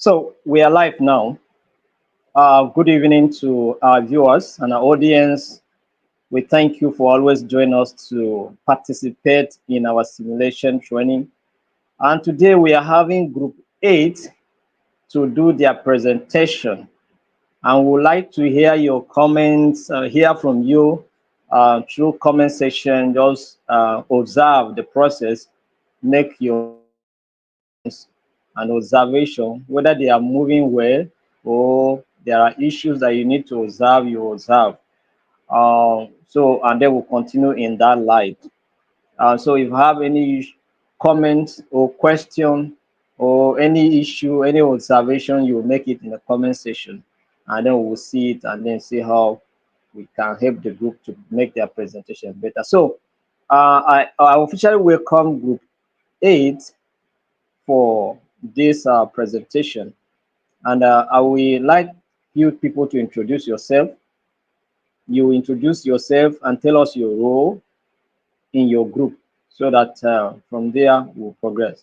So we are live now. Good evening to our viewers and our audience. We thank you for always joining us to participate in our simulation training. And today we are having Group 8 to do their presentation. And we would like to hear your comments, hear from you through comment section. Just observe the process, make your questions and observation, whether they are moving well or there are issues that you need to observe, you observe. And then we'll continue in that light. So if you have any comments or question or any issue, any observation, you will make it in the comment section, and then we'll see it and then see how we can help the group to make their presentation better. So I officially welcome Group 8 for this presentation, and I would like you people to introduce yourself. You introduce yourself and tell us your role in your group so that from there we'll progress.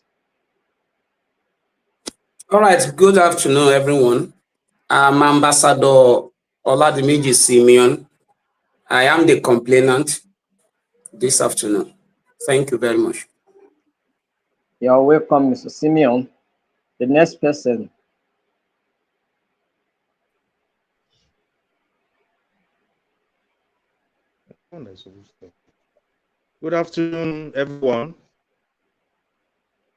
All right, good afternoon, everyone. I'm Ambassador Oladimiji Simeon. I am the complainant this afternoon. Thank you very much. You're welcome, Mr. Simeon. The next person. Good afternoon, everyone.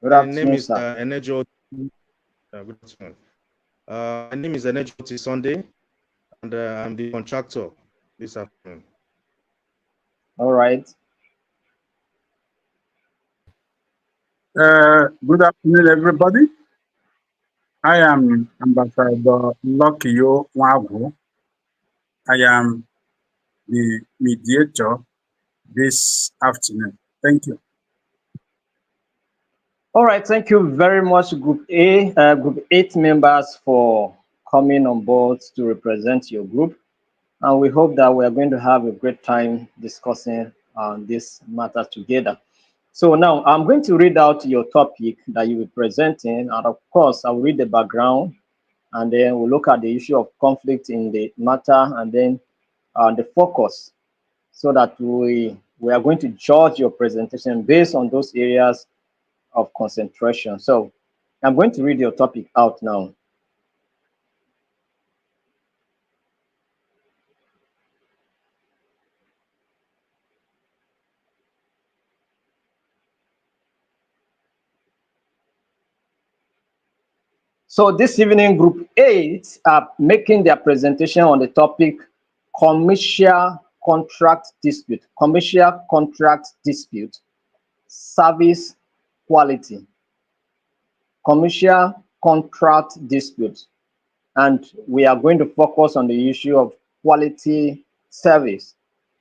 Good My afternoon, name is sir. Enejo. Good afternoon. My name is Enejo Sunday, and I'm the contractor this afternoon. All right. Good afternoon, everybody. I am Ambassador Lokiyo Wagu. I am the mediator this afternoon. Thank you. All right. Thank you very much, Group A, Group 8 members, for coming on board to represent your group. And we hope that we are going to have a great time discussing this matter together. So now I'm going to read out your topic that you will be presenting. And of course, I will read the background, and then we'll look at the issue of conflict in the matter, and then the focus, so that we are going to judge your presentation based on those areas of concentration. So I'm going to read your topic out now. So this evening, Group 8 are making their presentation on the topic commercial contract dispute, service quality, commercial contract dispute. And we are going to focus on the issue of quality service.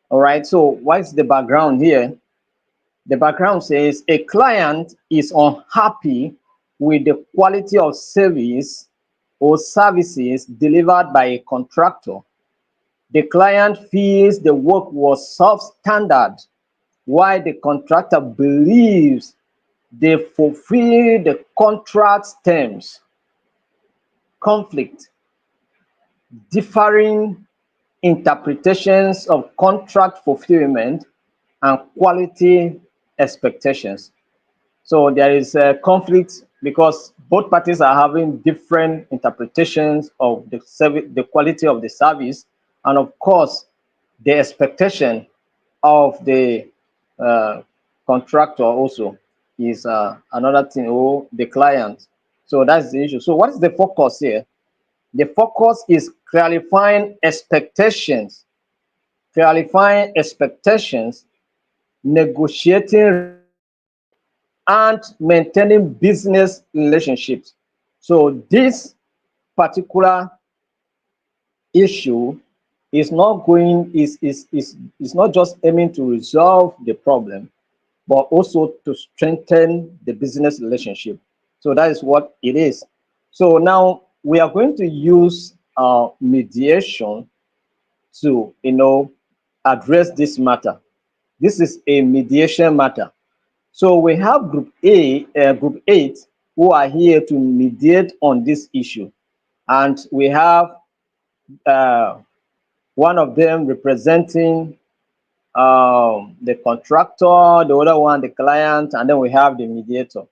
All right, so what's the background here? The background says a client is unhappy with the quality of service or services delivered by a contractor. The client feels the work was substandard, while the contractor believes they fulfill the contract's terms. Conflict, differing interpretations of contract fulfillment and quality expectations. So there is a conflict because both parties are having different interpretations of the service, the quality of the service, and of course, the expectation of the contractor also is another thing, or the client. So that's the issue. So what is the focus here? The focus is clarifying expectations, negotiating and maintaining business relationships. So this particular issue is not not just aiming to resolve the problem, but also to strengthen the business relationship. So that is what it is. So now we are going to use mediation to address this matter. This is a mediation matter. So we have Group 8, who are here to mediate on this issue. And we have one of them representing the contractor, the other one, the client, and then we have the mediator.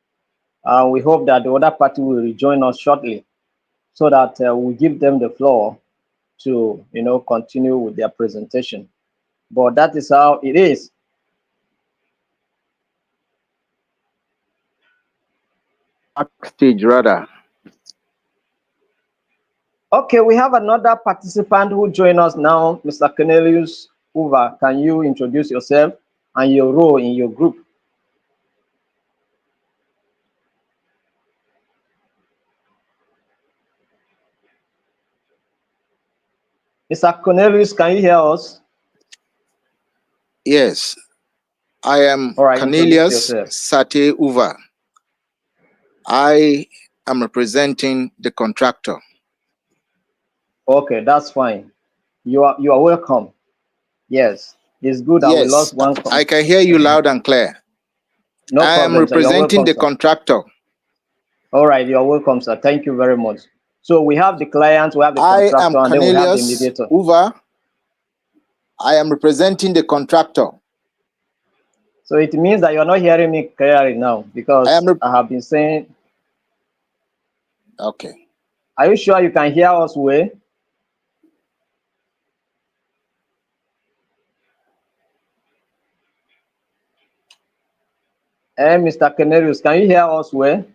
We hope that the other party will rejoin us shortly so that we give them the floor to, continue with their presentation. But that is how it is. Backstage, rather. Okay, we have another participant who joined us now, Mr. Cornelius Hoover. Can you introduce yourself and your role in your group? Mr. Cornelius, can you hear us? Yes, I am right, Cornelius Sate Hoover. I am representing the contractor. Okay, that's fine. You are welcome. Yes, it's good that we lost one. I can hear you loud and clear. No problem. I am representing the contractor. All right, you're welcome, sir. Thank you very much. So we have the client, we have the contractor, and then we have the mediator. Hoover. I am representing the contractor. So it means that you're not hearing me clearly now because I have been saying. Okay. Are you sure you can hear us well? Hey, Mr. Cornelius, can you hear us well?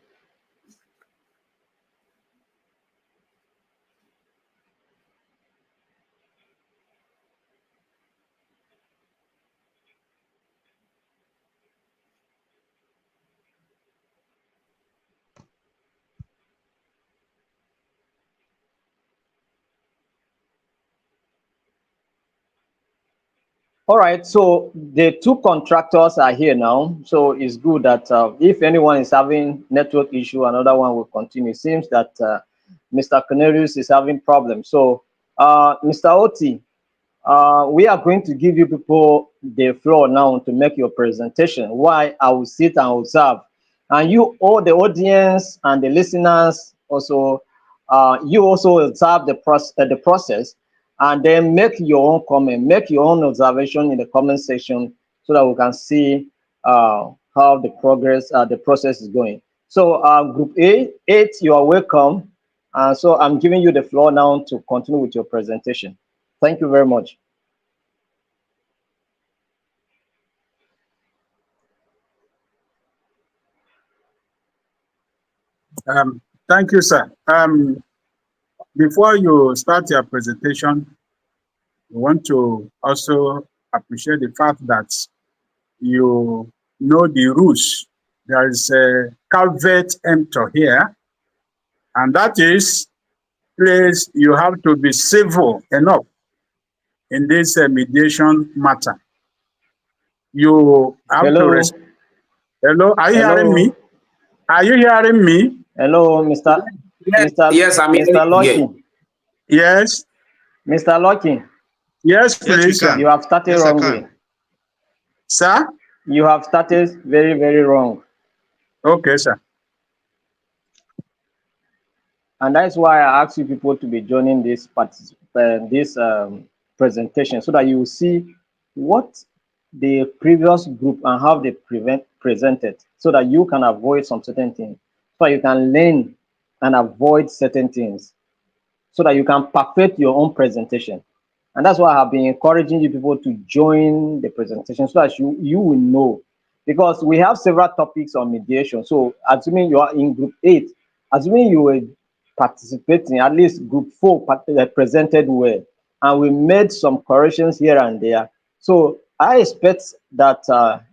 All right, so the two contractors are here now. So it's good that if anyone is having network issue, another one will continue. It seems that Mr. Cornelius is having problems. So Mr. Oti, we are going to give you people the floor now to make your presentation. Why I will sit and observe. And you, all the audience and the listeners, also, you also observe the process and then make your own comment, make your own observation in the comment section so that we can see how the process is going. So group 8, you are welcome. So I'm giving you the floor now to continue with your presentation. Thank you very much. Thank you, sir. Before you start your presentation, we want to also appreciate the fact that you know the rules. There is a caveat emptor here, and that is, please, you have to be civil enough in this mediation matter. You have Hello. Hello, are you hearing me? Are you hearing me? Hello, Mr. Yes, I'm Mr. Lucky. Yes. Mr. Lucky. Yes, please. Yes, you have started wrongly. Sir? You have started very, very wrong. Okay, sir. And that's why I ask you people to be joining this presentation so that you will see what the previous group and how they presented so that you can avoid some certain things, so you can learn and avoid certain things, so that you can perfect your own presentation. And that's why I have been encouraging you people to join the presentation so that you will know, because we have several topics on mediation. So assuming you are in group 8, assuming you were participating, at least group 4 presented well, and we made some corrections here and there. So I expect that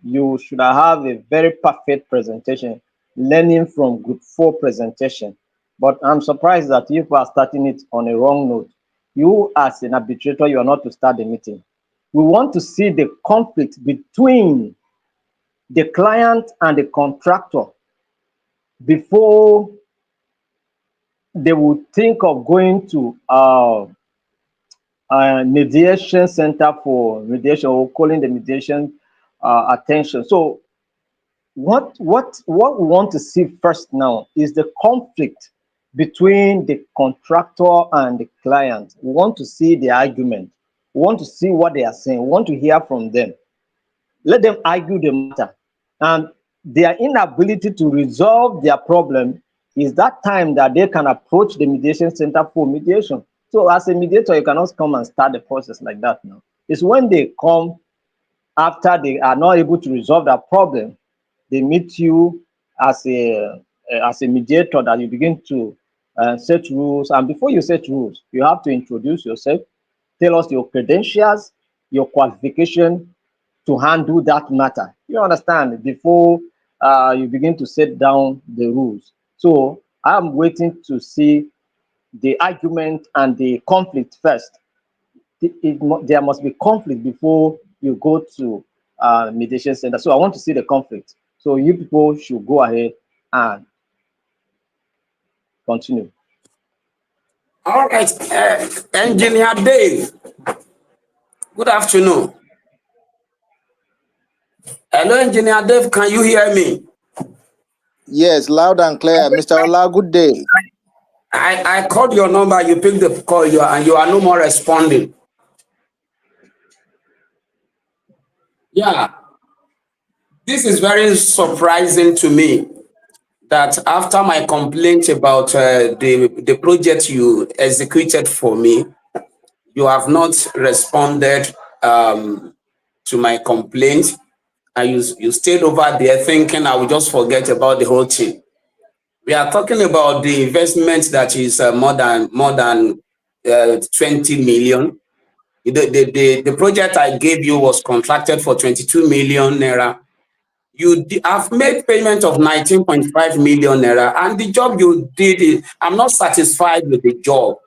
you should have a very perfect presentation, learning from group 4 presentation. But I'm surprised that you are starting it on a wrong note. You, as an arbitrator, you are not to start the meeting. We want to see the conflict between the client and the contractor before they would think of going to mediation center for mediation, or calling the mediation attention. So what we want to see first now is the conflict between the contractor and the client. We want to see the argument. We want to see what they are saying. We want to hear from them. Let them argue the matter. And their inability to resolve their problem is that time that they can approach the mediation center for mediation. So as a mediator, you cannot come and start the process like that now. It's when they come after they are not able to resolve that problem, they meet you as a mediator, that you begin to set rules. And before you set rules, you have to introduce yourself, tell us your credentials, your qualification to handle that matter. You understand? Before you begin to set down the rules. So I'm waiting to see the argument and the conflict first. There must be conflict before you go to mediation center. So I want to see the conflict. So you people should go ahead and continue. All right, Engineer Dave, good afternoon. Hello, Engineer Dave, can you hear me? Yes, loud and clear. Mr. Ola, good day. I called your number, you picked the call, and you are no more responding. Yeah, this is very surprising to me that after my complaint about the project you executed for me, you have not responded to my complaint, and you stayed over there thinking I will just forget about the whole thing. We are talking about the investment that is more than 20 million. The project I gave you was contracted for 22 million naira. You have made payment of 19.5 million naira, and the job you did, I'm not satisfied with the job.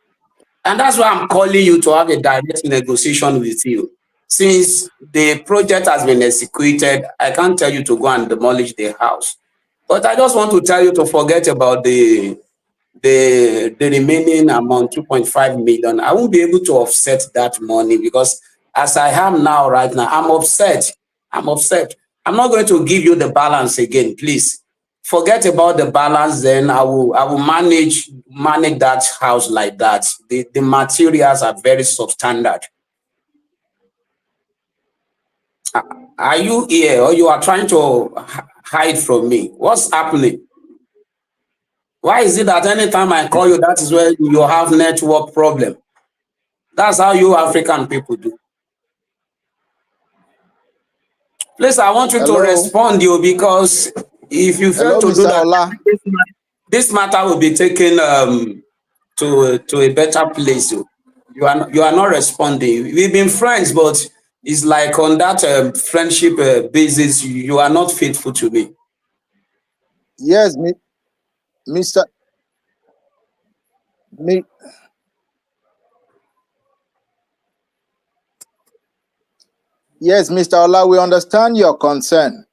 And that's why I'm calling you to have a direct negotiation with you. Since the project has been executed, I can't tell you to go and demolish the house. But I just want to tell you to forget about the remaining amount, 2.5 million. I won't be able to offset that money because as I am now, right now, I'm upset. I'm upset. I'm not going to give you the balance again, please. Forget about the balance, then I will manage that house like that. The materials are very substandard. Are you here or you are trying to hide from me? What's happening? Why is it that anytime I call you, that is where you have network problem? That's how you African people do. Please, I want you to Hello. respond, you, because if you fail Hello, to do Mr. that, Ola. this matter will be taken to a better place. You are not responding. We've been friends, but it's like on that friendship basis, you are not faithful to me. Yes, Mr. Mi- yes, Mr. Ola, we understand your concern,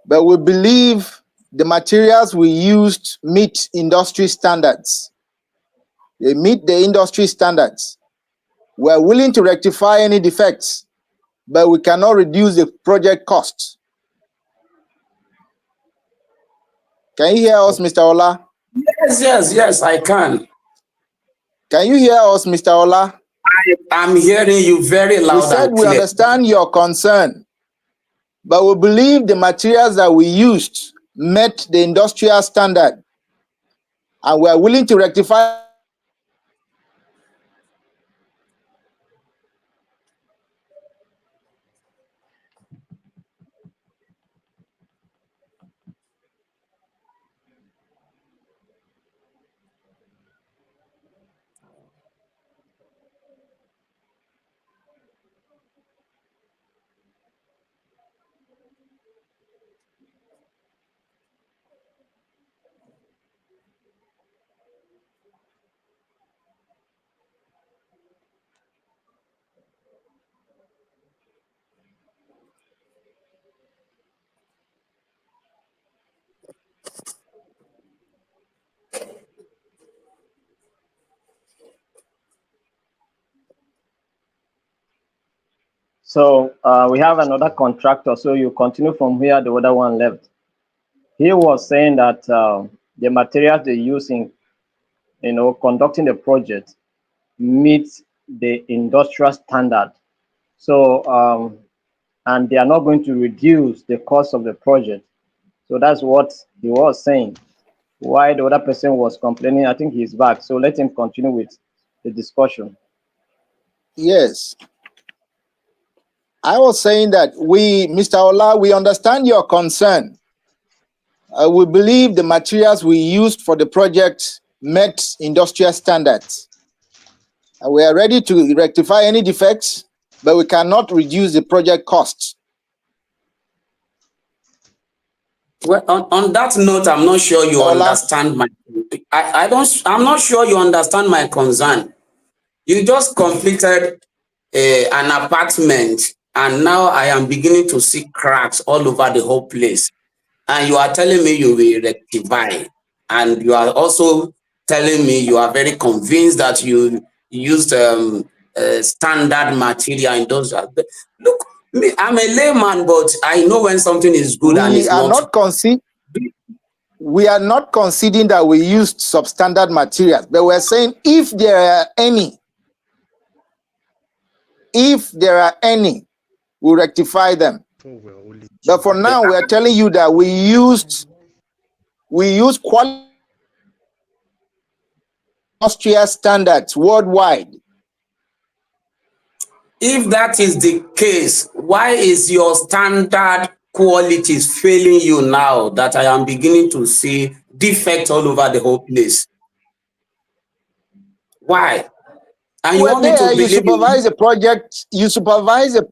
but we believe the materials we used meet industry standards. They meet the industry standards. We're willing to rectify any defects, but we cannot reduce the project costs. Can you hear us, Mr. Ola? Yes, I can. Can you hear us, Mr. Ola? I'm hearing you very loud We said and we clear. understand your concern, but we believe the materials that we used met the industrial standard, and we are willing to rectify. So we have another contractor. So you continue from where the other one left. He was saying that the materials they use in, conducting the project meets the industrial standard. So and they are not going to reduce the cost of the project. So that's what he was saying. Why the other person was complaining, I think he's back. So let him continue with the discussion. Yes. I was saying that Mr. Ola, we understand your concern. We believe the materials we used for the project met industrial standards. We are ready to rectify any defects, but we cannot reduce the project costs. Well, on that note, I'm not sure you understand my. I'm not sure you understand my concern. You just completed an apartment, and now I am beginning to see cracks all over the whole place. And you are telling me you will rectify, and you are also telling me you are very convinced that you used standard material in those. Look, me, I'm a layman, but I know when something is good and it's not. We are not conceding that we used substandard materials, but we're saying if there are any, we'll rectify them. But for now, we are telling you that we used quality industrial standards worldwide. If that is the case, why is your standard qualities failing you now that I am beginning to see defects all over the whole place? Why? And you want me to believe you supervise the project, you supervise the.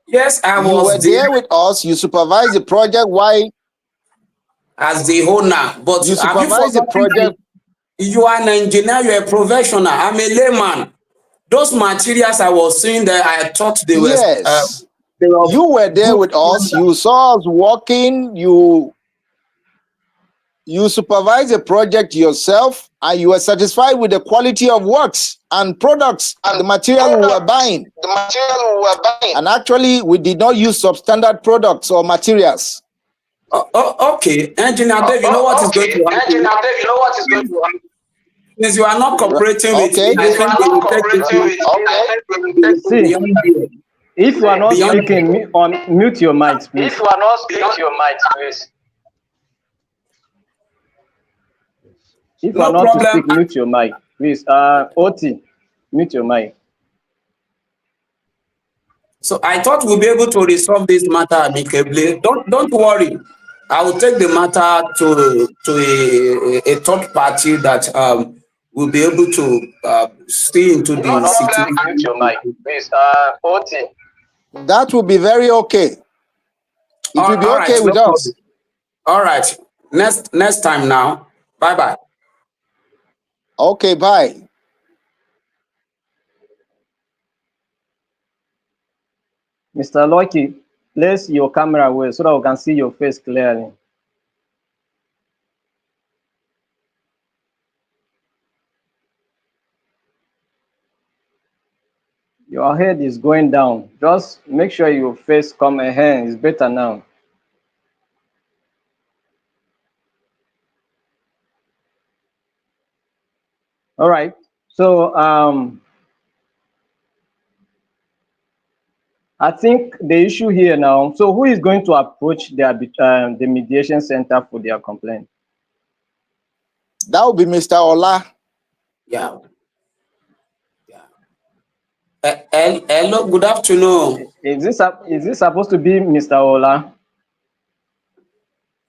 Yes, I was. You were there with us, you supervise the project. Why? As the owner, but you supervise the project. You are an engineer, you're a professional. I'm a layman. Those materials I was seeing there, I thought they were. Yes. You were there with us. You saw us working. You supervised the project yourself, and you were satisfied with the quality of works and products and the material we were buying. And actually, we did not use substandard products or materials. Okay, Engineer Dave, you know what is going to happen. Since you are not cooperating with me, I think we will take See, if you are not speaking, mute your mics, please. If you are not speaking, mute your mics, please. If you are not to speak, mute your mic, please. Oti, mute your mic. So I thought we'll be able to resolve this matter amicably. Don't worry. I will take the matter to a third party that will be able to see into the situation. Mute your mic, please. Oti. That will be very okay. It will be okay with us. All right. Next time now. Bye-bye. Okay, bye. Mr. Lucky, place your camera away so that we can see your face clearly. Your head is going down. Just make sure your face come ahead. It's better now. All right. So I think the issue here now. So who is going to approach the mediation center for their complaint? That will be Mr. Ola. Yeah. Hello, good afternoon. Is this supposed to be Mr. Ola?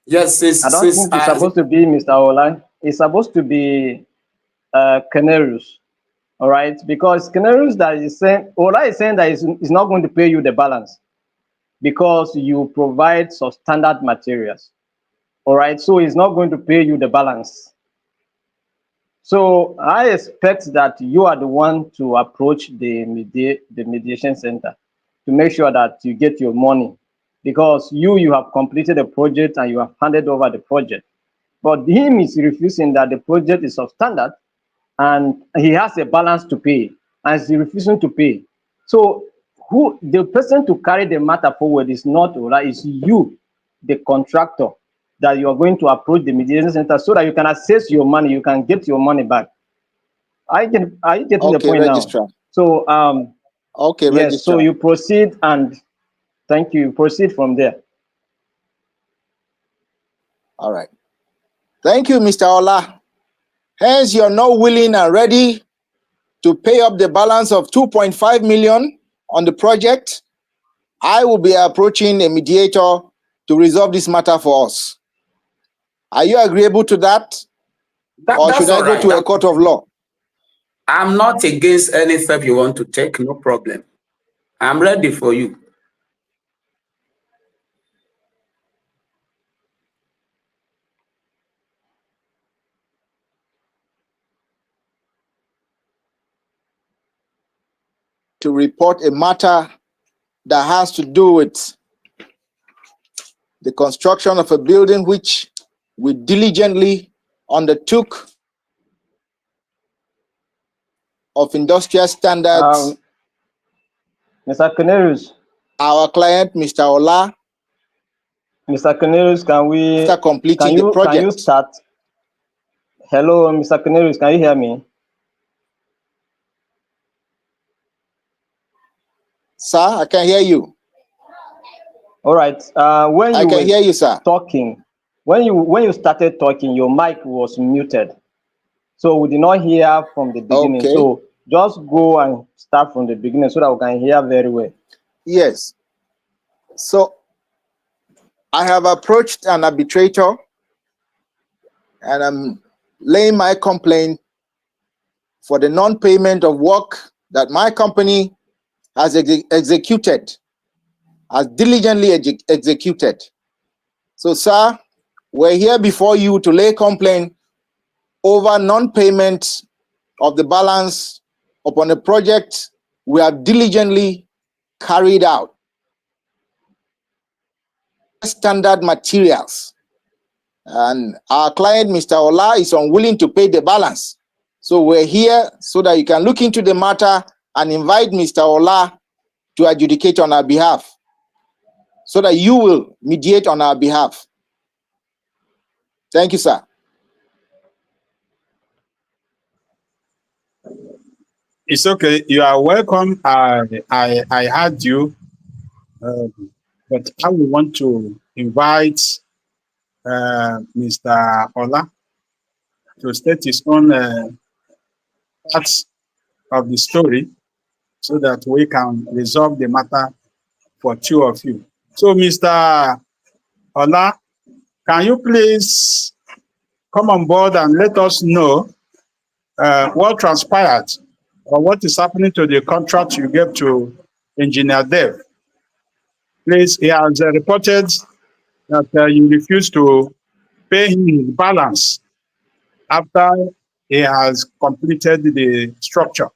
Yes, I don't think it's supposed to be Mr. Ola. It's supposed to be Canarius. All right, because Canarius that is saying, Ola is saying that it's not going to pay you the balance because you provide substandard materials. All right, so it's not going to pay you the balance. So I expect that you are the one to approach the mediation center to make sure that you get your money, because you have completed the project and you have handed over the project. But him is refusing that the project is substandard and he has a balance to pay. and is refusing to pay. So who the person to carry the matter forward is not Ola, it's you, the contractor, that you are going to approach the mediation center so that you can assess your money, you can get your money back. Are you getting the Okay, point registrar. now? So Okay, yes, registrar. so you proceed, and thank you. Proceed from there. All right. Thank you, Mr. Ola. Hence, you're not willing and ready to pay up the balance of 2.5 million on the project. I will be approaching a mediator to resolve this matter for us. Are you agreeable to that? Or That's should I all go right. to a court of law? I'm not against any step you want to take, no problem. I'm ready for you. To report a matter that has to do with the construction of a building which we diligently undertook of industrial standards. Mr. Cornelius. Our client, Mr. Ola. Mr. Cornelius, After completing the project. Can you start? Hello, Mr. Cornelius, can you hear me? Sir, I can hear you. All right. When I you can were hear you, sir. Talking, when you started talking, your mic was muted, so we did not hear from the beginning. Okay. So just go and start from the beginning so that we can hear very well. Yes. So I have approached an arbitrator and I'm laying my complaint for the non-payment of work that my company has executed, has diligently executed. So, sir, we're here before you to lay complaint over non-payment of the balance upon a project we have diligently carried out. Standard materials. And our client, Mr. Ola, is unwilling to pay the balance. So we're here so that you can look into the matter and invite Mr. Ola to adjudicate on our behalf, so that you will mediate on our behalf. Thank you, sir. It's okay. You are welcome. I heard you, but I would want to invite Mr. Ola to state his own parts of the story so that we can resolve the matter for two of you. So, Mr. Ola, can you please come on board and let us know what transpired or what is happening to the contract you gave to Engineer Dev? Please, he has reported that you refused to pay him his balance after he has completed the structure.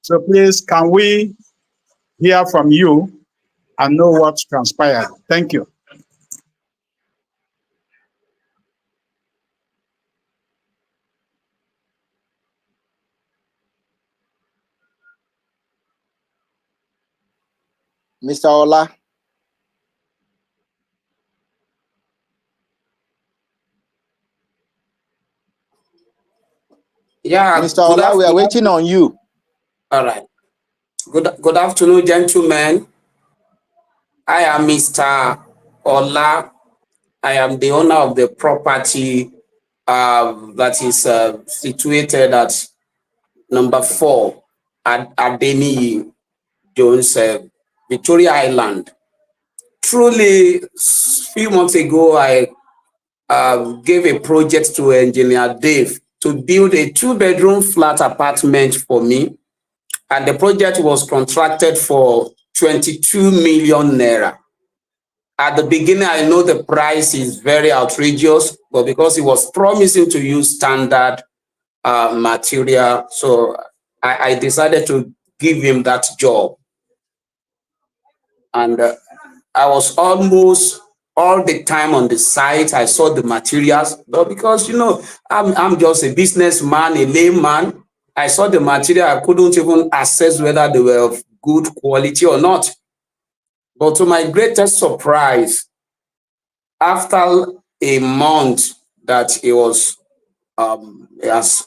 So please, can we hear from you and know what transpired? Thank you. Mr. Ola. Yeah. Mr. Ola, we are waiting on you. All right. Good afternoon, gentlemen. I am Mr. Ola. I am the owner of the property that is situated at number 4 at Adeni Jones, Victoria Island. Truly, a few months ago, I gave a project to Engineer Dave to build a 2-bedroom flat apartment for me. And the project was contracted for 22 million naira. At the beginning, I know the price is very outrageous, but because he was promising to use standard material, so I decided to give him that job. And I was almost all the time on the site. I saw the materials, but because, you know, I'm just a businessman, a layman, I saw the material, I couldn't even assess whether they were of good quality or not. But to my greatest surprise, after a month that he has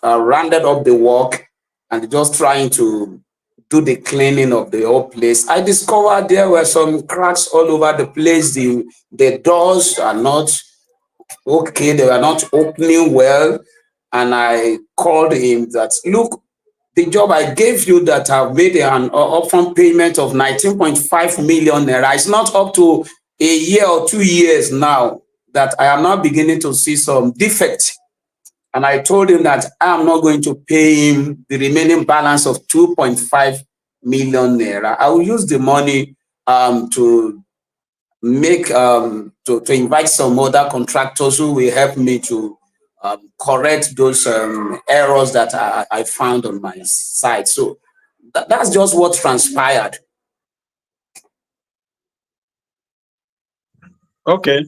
rounded up the work and just trying to do the cleaning of the whole place, I discovered there were some cracks all over the place. The doors are not okay, they were not opening well. And I called him that, look, the job I gave you that I've made an upfront payment of 19.5 million naira. It's not up to a year or 2 years now that I am now beginning to see some defects. And I told him that I am not going to pay him the remaining balance of 2.5 million naira. I will use the money to make to invite some other contractors who will help me to correct those errors that I found on my side. So that's just what transpired. Okay.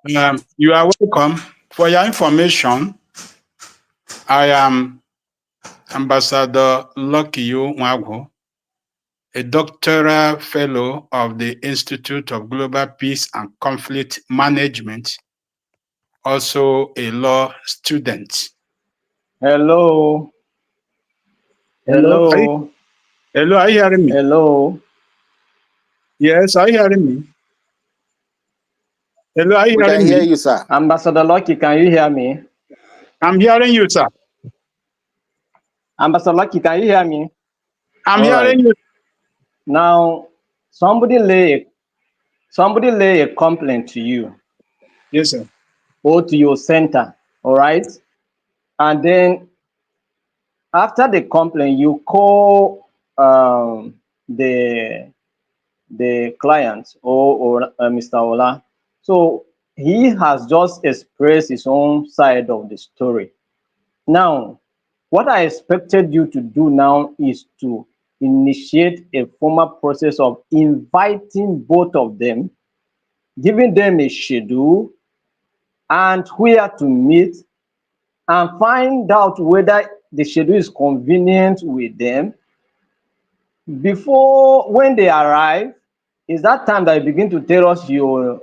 You are welcome. For your information, I am Ambassador Lucky Mwagwo, a doctoral fellow of the Institute of Global Peace and Conflict Management, also a law student. Hello. Hello. Hello, are you hearing me? Hello. Yes, are you hearing me? Hello, are you We hearing can hear me? you, sir. Ambassador Lucky, can you hear me? I'm hearing you, sir. Ambassador Lucky, can you hear me? I'm All hearing right. you. Now, somebody lay a complaint to you Yes, sir. or to your center, all right? And then after the complaint, you call the client or Mr. Ola. So he has just expressed his own side of the story. Now, what I expected you to do now is to initiate a formal process of inviting both of them, giving them a schedule and where to meet, and find out whether the schedule is convenient with them. Before, when they arrive, is that time that you begin to tell us your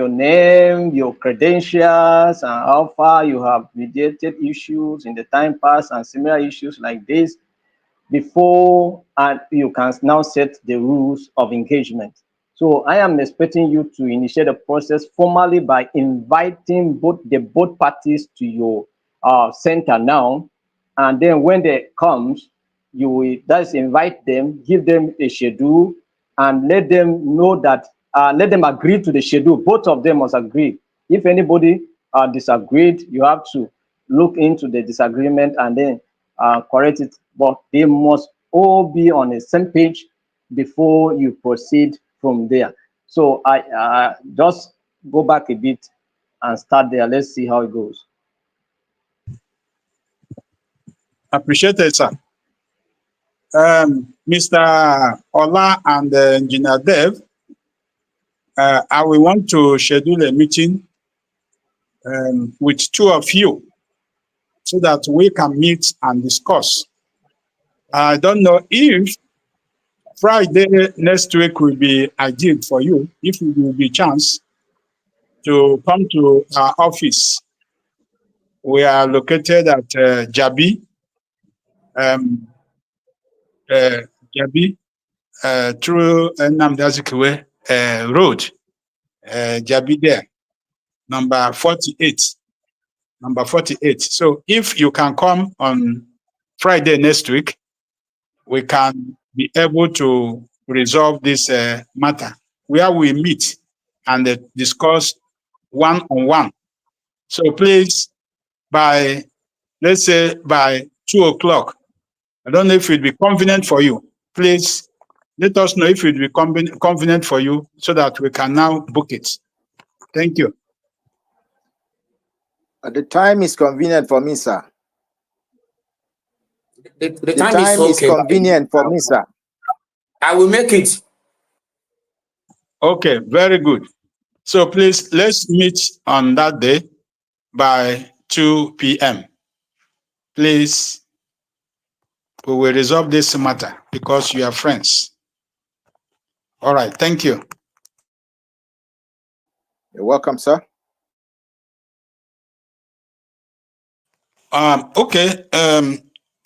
name, your credentials, and how far you have mediated issues in the time past and similar issues like this before, and you can now set the rules of engagement. So I am expecting you to initiate a process formally by inviting both parties to your center now, and then when they comes, you will that's invite them, give them a schedule, and let them know that let them agree to the schedule. Both of them must agree. If anybody disagreed, you have to look into the disagreement and then correct it. But they must all be on the same page before you proceed from there. So I just go back a bit and start there. Let's see how it goes. Appreciate it, sir. Mr. Ola and Engineer Dev, I will want to schedule a meeting with two of you so that we can meet and discuss. I don't know if Friday next week will be ideal for you, if it will be a chance to come to our office. We are located at Jabi, Jabi, through Nnamdi Azikiwe Road, Jabi there, number 48. Number 48. So if you can come on Friday next week, we can be able to resolve this matter where we meet and discuss one-on-one. So please, let's say by 2 o'clock, I don't know if it will be convenient for you. Please let us know if it will be convenient for you so that we can now book it. Thank you. The time is convenient for me, sir. The time is okay, convenient for me, sir. I will make it. Okay, very good. So please, let's meet on that day by 2 p.m. Please, we will resolve this matter because you are friends. All right, thank you. You're welcome, sir. Okay,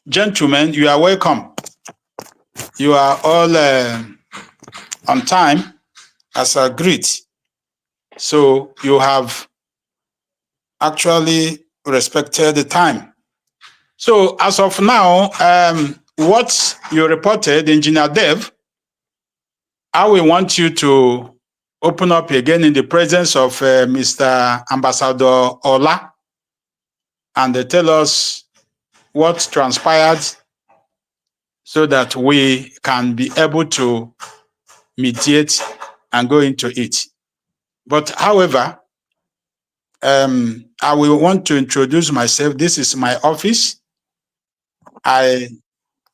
gentlemen, you are welcome. You are all on time as agreed. So you have actually respected the time. So as of now, what you reported, Engineer Dev, I will want you to open up again in the presence of Mr. Ambassador Ola and tell us what transpired so that we can be able to mediate and go into it. But however, I will want to introduce myself. This is my office. I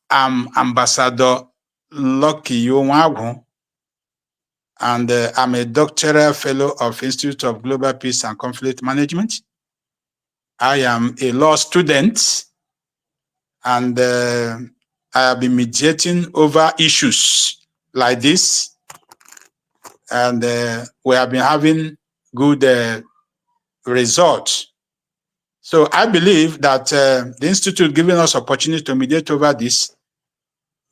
am Ambassador Lucky Onwagu, and I'm a doctoral fellow of Institute of Global Peace and Conflict Management. I am a law student, and I have been mediating over issues like this, and we have been having good results. So I believe that the Institute giving us opportunity to mediate over this,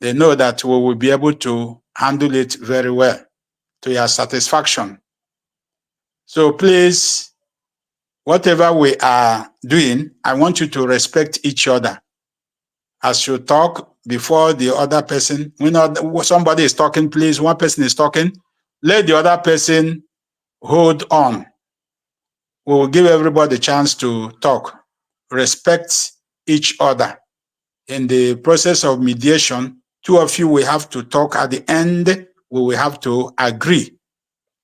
they know that we will be able to handle it very well to your satisfaction. So please, whatever we are doing, I want you to respect each other. As you talk before the other person, when somebody is talking, please, one person is talking, let the other person hold on. We will give everybody a chance to talk. Respect each other. In the process of mediation, two of you will have to talk. At the end, we will have to agree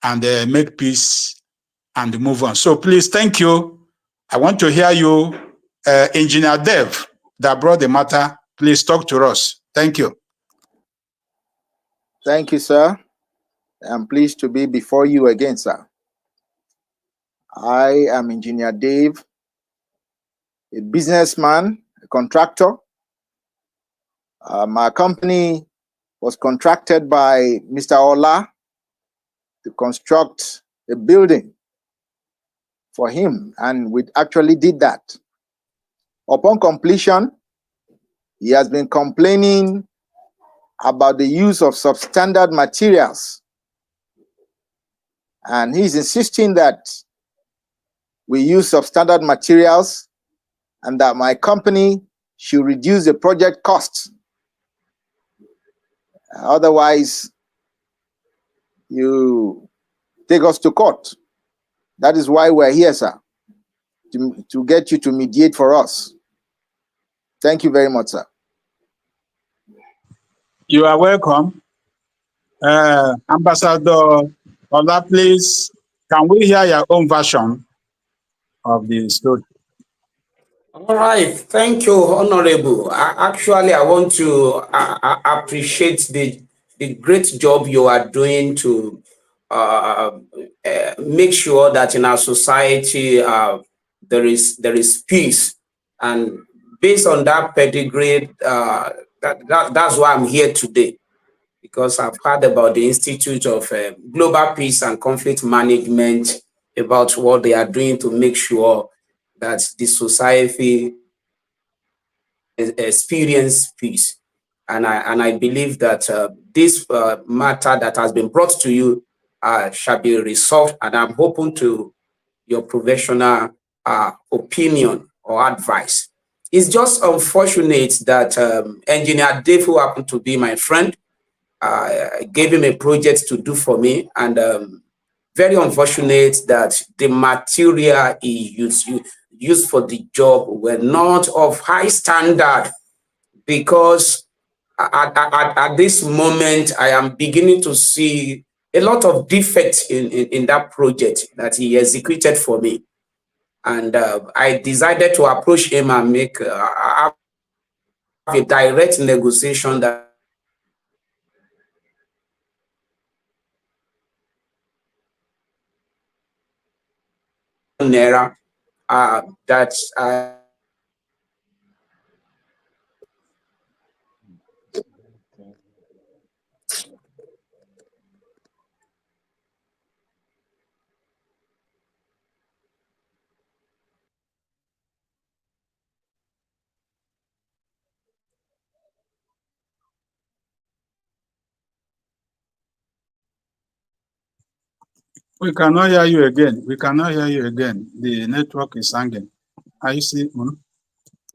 and make peace and move on. So please, thank you. I want to hear you, Engineer Dev, that brought the matter. Please talk to us. Thank you. Thank you, sir. I'm pleased to be before you again, sir. I am Engineer Dave, a businessman, a contractor. My company was contracted by Mr. Ola to construct a building for him, and we actually did that. Upon completion, he has been complaining about the use of substandard materials, and he's insisting that we use substandard materials and that my company should reduce the project costs. Otherwise, you take us to court. That is why we're here, sir, to get you to mediate for us. Thank you very much, sir. You are welcome. Ambassador Ola, please, can we hear your own version of the story? All right, thank you, Honorable. Actually, I want to appreciate the great job you are doing to make sure that in our society there is peace, and based on that pedigree, that's why I'm here today, because I've heard about the Institute of Global Peace and Conflict Management, about what they are doing to make sure that the society experience peace. And I believe that this matter that has been brought to you shall be resolved, and I'm open to your professional opinion or advice. It's just unfortunate that Engineer Dave, who happened to be my friend, gave him a project to do for me, and very unfortunate that the material he used for the job were not of high standard, because at this moment I am beginning to see a lot of defects in that project that he executed for me, and I decided to approach him and make have a direct negotiation that Naira that We cannot hear you again. We cannot hear you again. The network is hanging. Are you see?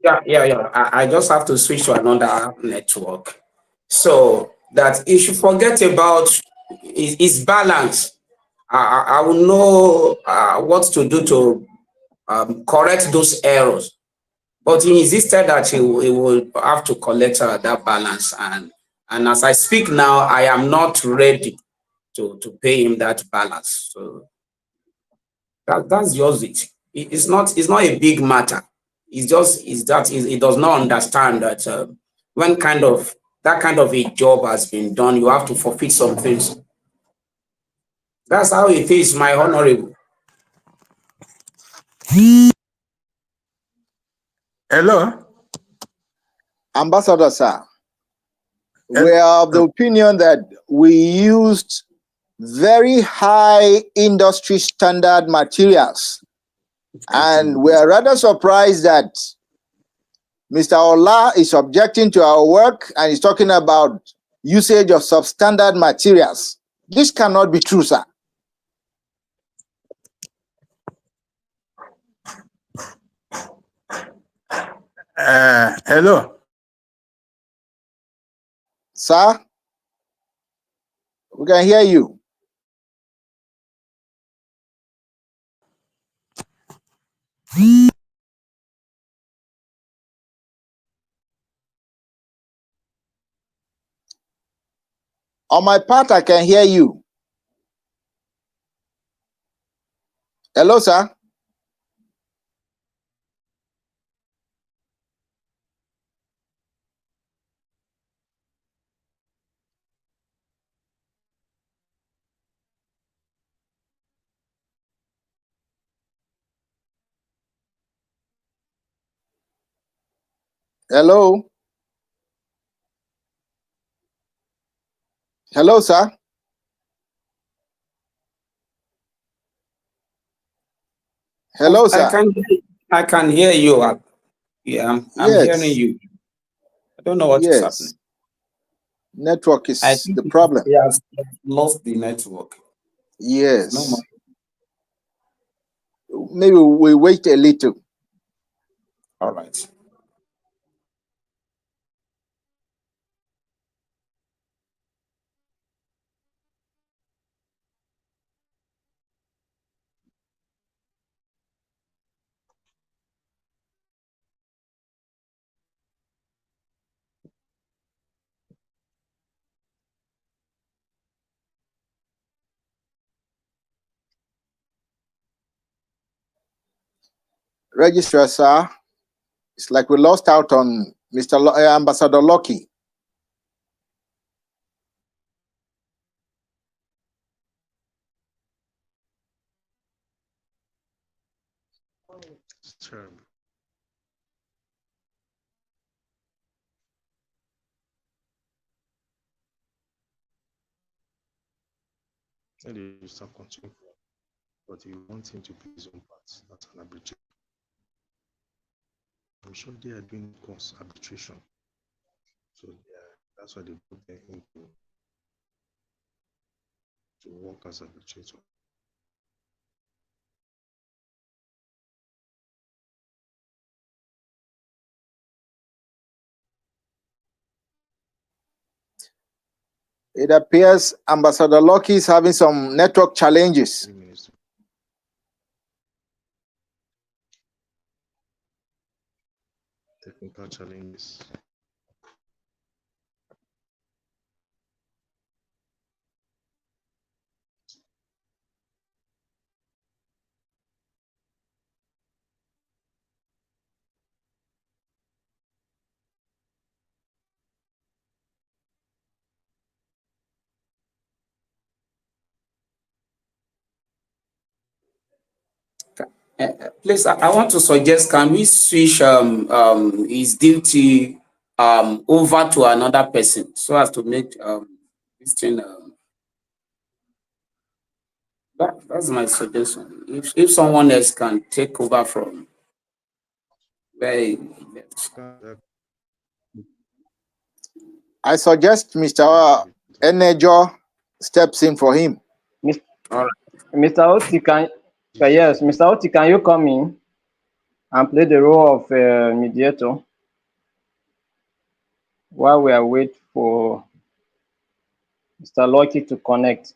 Yeah. I just have to switch to another network. So that you should forget about is balance. I will know what to do to correct those errors. But he insisted that he will have to collect that balance. And as I speak now, I am not ready to pay him that balance. So that's just it. It's not a big matter. It's just he does not understand that when that kind of a job has been done, you have to forfeit some things. That's how it is, my honorable. Hello? Ambassador, sir. We are of the opinion that we used very high industry standard materials. And we are rather surprised that Mr. Ola is objecting to our work and is talking about usage of substandard materials. This cannot be true, sir. Hello? Sir, we can hear you. On my part, I can hear you. Hello, sir. Hello. Hello, sir. Hello, sir. I can hear you. Yeah, I'm hearing you. I don't know what is happening. Network is the problem. He has lost the network. Yes. No more. Maybe we wait a little. All right. Registrar, sir, it's like we lost out on Mr. Ambassador Lucky. It's terrible. And you start continuing, but you want him to play his own part. That's an arbitration. I'm sure they are doing course arbitration. So yeah, that's why they put them into to work as arbitrator. It appears Ambassador Lucky is having some network challenges. 3 minutes. Technical challenges. Please, I want to suggest, can we switch his duty over to another person so as to make this thing. That's my suggestion. If someone else can take over from where he left. I suggest Mr. Enejo steps in for him. All right. Mr. Oti, yes, Mr. Oti, can you come in and play the role of mediator while we are waiting for Mr. Lucky to connect?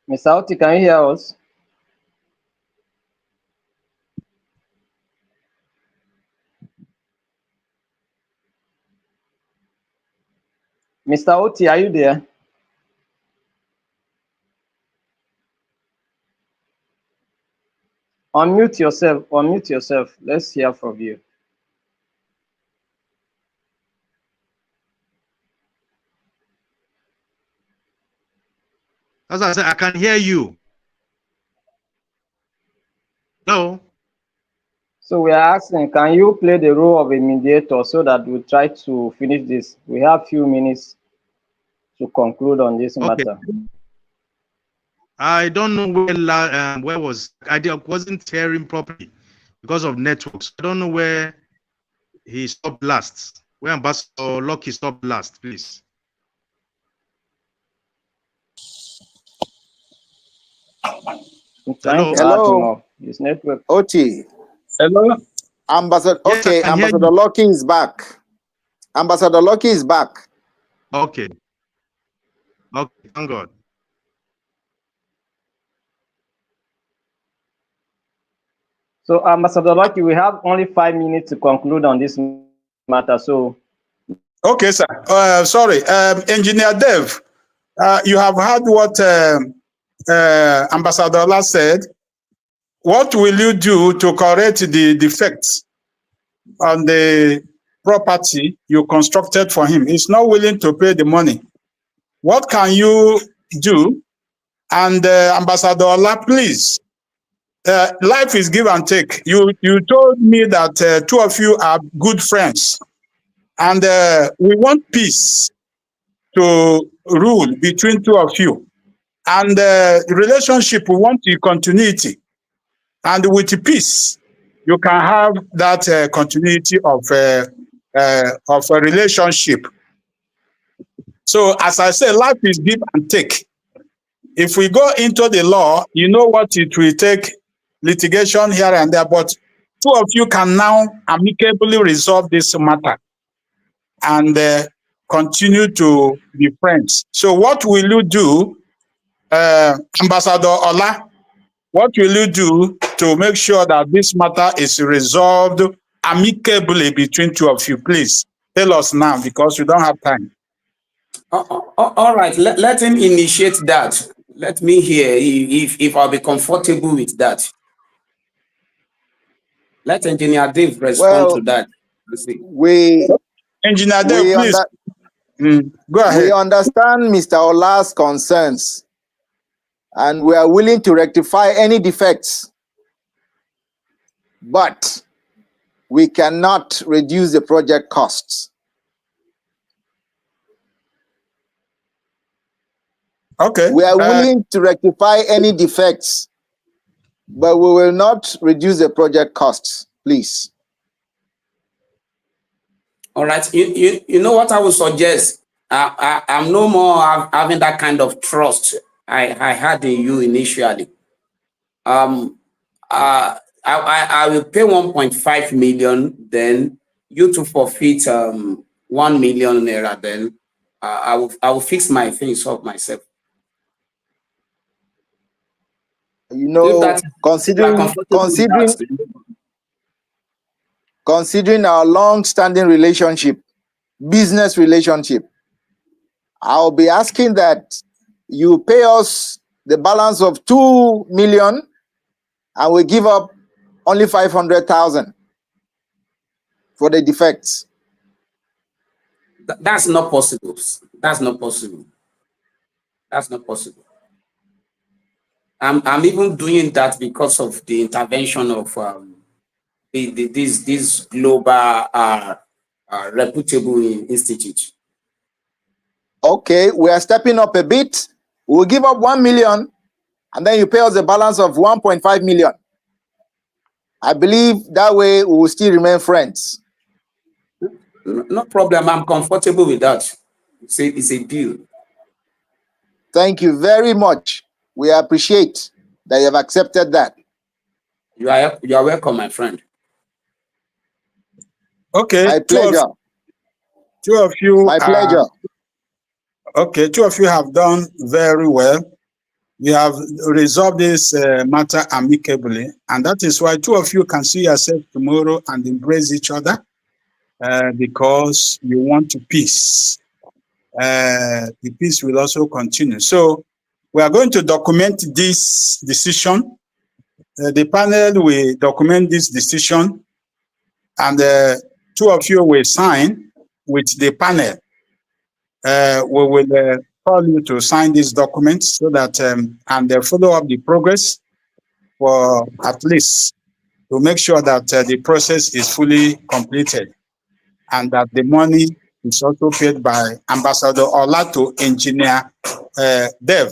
Mr. Oti, can you hear us? Mr. Oti, are you there? Unmute yourself. Unmute yourself. Let's hear from you. As I said, I can hear you. No. So we are asking, can you play the role of a mediator so that we try to finish this? We have few minutes to conclude on this matter. I don't know where was I wasn't hearing properly because of networks. I don't know where he stopped last. Where Ambassador Lucky stopped last, please. Hello. His network. Oti. Hello. Ambassador. Yes, Okay, Ambassador Lucky is back. Ambassador Lucky is back. Okay. Okay, thank God. So, Ambassador Lucky, we have only 5 minutes to conclude on this matter. So, Okay, sir. Sorry, Engineer Dev, you have heard what Ambassador Ola said. What will you do to correct the defects on the property you constructed for him? He's not willing to pay the money. What can you do? And Ambassador Ola, please, life is give and take. You told me that 2 of you are good friends, and we want peace to rule between 2 of you. And relationship, we want the continuity. And with peace, you can have that continuity of a relationship. So, as I say, life is give and take. If we go into the law, you know what it will take, litigation here and there, but 2 of you can now amicably resolve this matter and continue to be friends. So what will you do, Ambassador Ola? What will you do to make sure that this matter is resolved amicably between 2 of you? Please tell us now, because we don't have time. All right, let him initiate that. Let me hear if I'll be comfortable with that. Let Engineer Dave respond to that. Engineer Dave, please. Go ahead. We understand Mr. Ola's concerns, and we are willing to rectify any defects, but we cannot reduce the project costs. Okay. We are willing to rectify any defects, but we will not reduce the project costs, please. All right. You know what I would suggest? I'm no more having that kind of trust I had in you initially. I will pay 1.5 million, then you to forfeit 1 million naira. Then I will fix my things up myself. You know, considering our long-standing relationship, business relationship, I'll be asking that you pay us the balance of 2 million and we give up only 500,000 for the defects. That's not possible. That's not possible. That's not possible. I'm even doing that because of the intervention of this global reputable institute. Okay, we are stepping up a bit. We'll give up 1 million and then you pay us the balance of 1.5 million. I believe that way we will still remain friends. No problem. I'm comfortable with that. It's a deal. Thank you very much. We appreciate that you have accepted that. You are welcome, my friend. Okay. My pleasure. Two of you. My pleasure. Okay, two of you have done very well. You have resolved this matter amicably, and that is why two of you can see yourself tomorrow and embrace each other because you want peace. The peace will also continue. So we are going to document this decision. The panel will document this decision, and two of you will sign with the panel. We will call you to sign these documents so that and follow up the progress for at least to make sure that the process is fully completed and that the money is also paid by Ambassador Ola to Engineer Dev.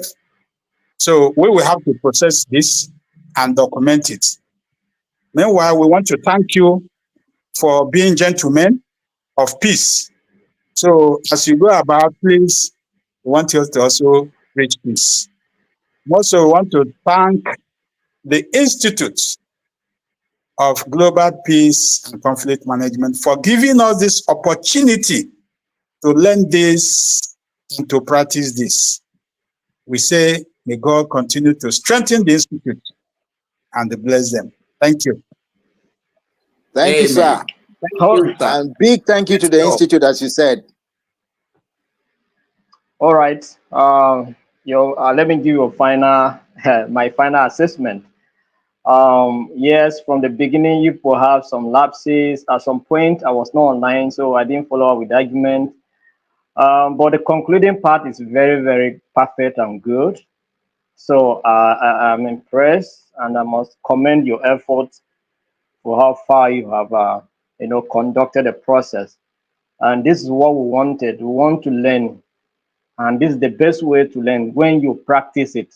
So we will have to process this and document it. Meanwhile, we want to thank you for being gentlemen of peace. So as you go about, please, we want you to also reach peace. Also, we want to thank the Institute of Global Peace and Conflict Management for giving us this opportunity to learn this and to practice this. We say, may God continue to strengthen the Institute and bless them. Thank you. Thank you, sir. Thank you, sir. And big thank you to the Institute, as you said. All right. Let me give you a final, my final assessment. Yes, from the beginning, you will have some lapses. At some point, I was not online, so I didn't follow up with the argument. But the concluding part is very, very perfect and good. So I'm impressed, and I must commend your efforts for how far you have, conducted the process. And this is what we wanted. We want to learn, and this is the best way to learn when you practice it.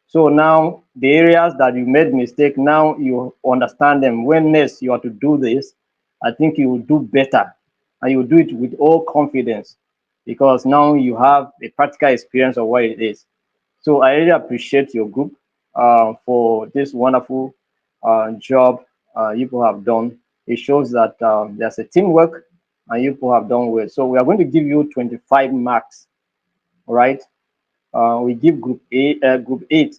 So now the areas that you made mistake, now you understand them. When next you are to do this, I think you will do better, and you will do it with all confidence because now you have a practical experience of what it is. So I really appreciate your group for this wonderful job you people have done. It shows that there's a teamwork and you people have done well. So we are going to give you 25 marks, all right? We give group 8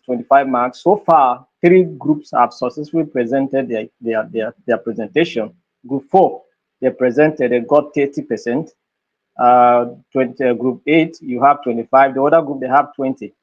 25 marks. So far, 3 groups have successfully presented their presentation. Group 4, they presented, they got 30%. Group 8, you have 25. The other group, they have 20.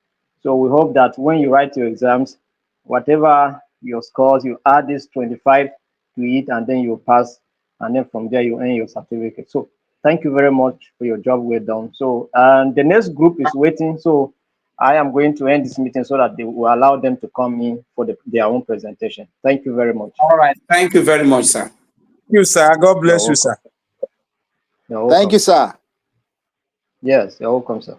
So we hope that when you write your exams, whatever your scores, you add this 25 to it, and then you pass, and then from there you earn your certificate. So thank you very much for your job well done. So and the next group is waiting. So I am going to end this meeting so that they will allow them to come in for their own presentation. Thank you very much. All right. Thank you very much, sir. Thank you, sir. God bless you, sir. You're welcome. Thank you, sir. Yes, you're welcome, sir.